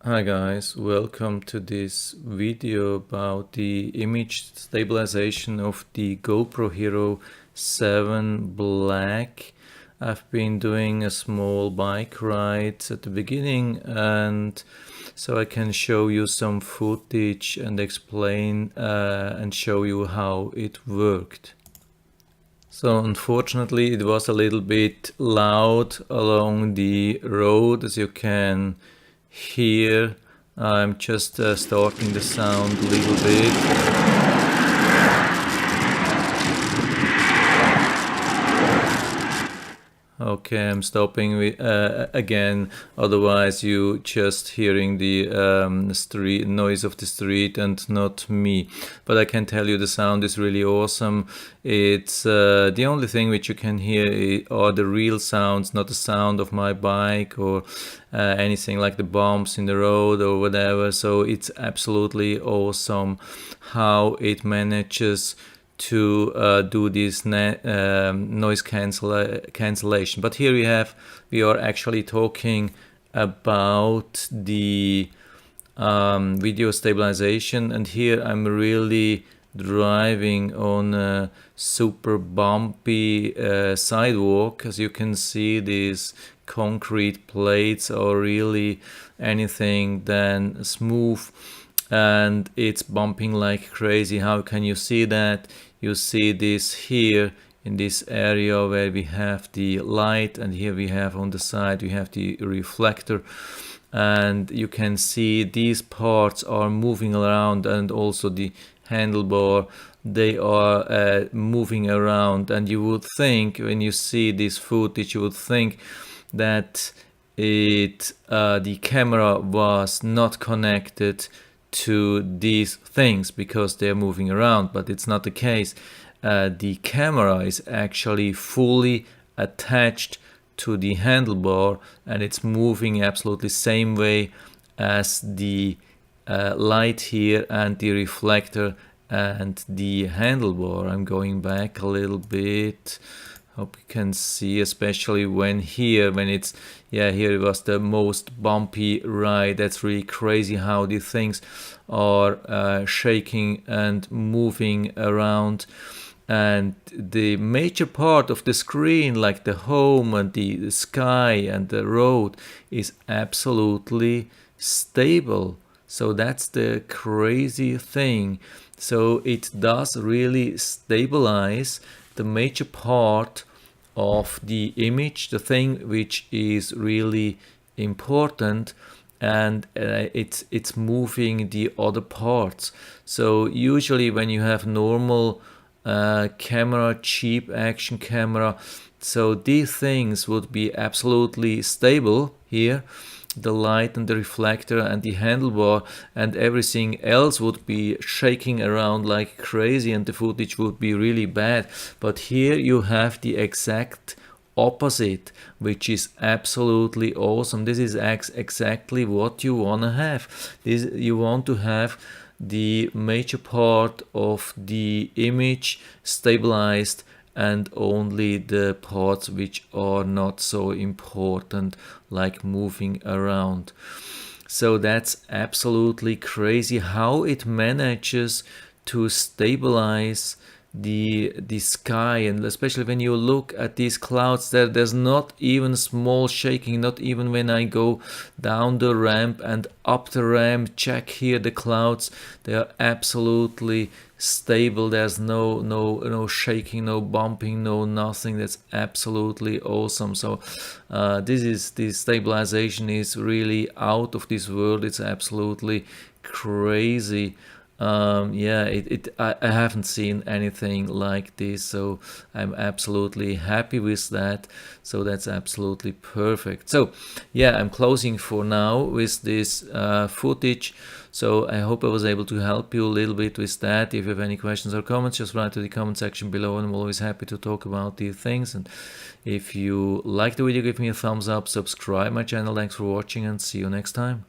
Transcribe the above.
Hi guys, welcome to this video about the image stabilization of the GoPro Hero 7 Black. I've been doing a small bike ride at the beginning, and so I can show you some footage and explain and show you how it worked. So unfortunately it was a little bit loud along the road, as you can hear. I'm just starting the sound a little bit. Okay, I'm stopping again, otherwise you just hearing the street noise of the street and not me. But I can tell you the sound is really awesome. It's the only thing which you can hear are the real sounds, not the sound of my bike or anything like the bumps in the road or whatever. So it's absolutely awesome how it manages to do this noise cancellation. But here we are actually talking about the video stabilization, and here I'm really driving on a super bumpy sidewalk. As you can see, these concrete plates are really anything than smooth, and it's bumping like crazy. How can you see that? You see this here in this area where we have the light, and here we have on the side we have the reflector, and you can see these parts are moving around, and also the handlebar, they are moving around. And you would think, when you see this footage, you would think that the camera was not connected to these things because they're moving around, but it's not the case. The camera is actually fully attached to the handlebar, and it's moving absolutely same way as the light here and the reflector and the handlebar. I'm going back a little bit. Hope you can see, especially when it's here it was the most bumpy ride. That's really crazy how the things are shaking and moving around, and the major part of the screen, like the home and the sky and the road, is absolutely stable. So that's the crazy thing. So it does really stabilize the major part of the image, the thing which is really important, and it's moving the other parts. So usually when you have normal camera, cheap action camera, so these things would be absolutely stable here, the light and the reflector and the handlebar, and everything else would be shaking around like crazy, and the footage would be really bad. But here you have the exact opposite, which is absolutely awesome. This is exactly what you want to have. You want to have the major part of the image stabilized, and only the parts which are not so important, like moving around. So that's absolutely crazy how it manages to stabilize the sky. And especially when you look at these clouds, there's not even small shaking, not even when I go down the ramp and up the ramp. Check here the clouds, they are absolutely stable. There's no shaking, no bumping, no nothing. That's absolutely awesome. So this stabilization is really out of this world. It's absolutely crazy. I haven't seen anything like this, so I'm absolutely happy with that. So that's absolutely perfect. So yeah, I'm closing for now with this footage. So I hope I was able to help you a little bit with that. If you have any questions or comments, just write to the comment section below, and I'm always happy to talk about these things. And if you like the video, give me a thumbs up, subscribe my channel. Thanks for watching, and see you next time.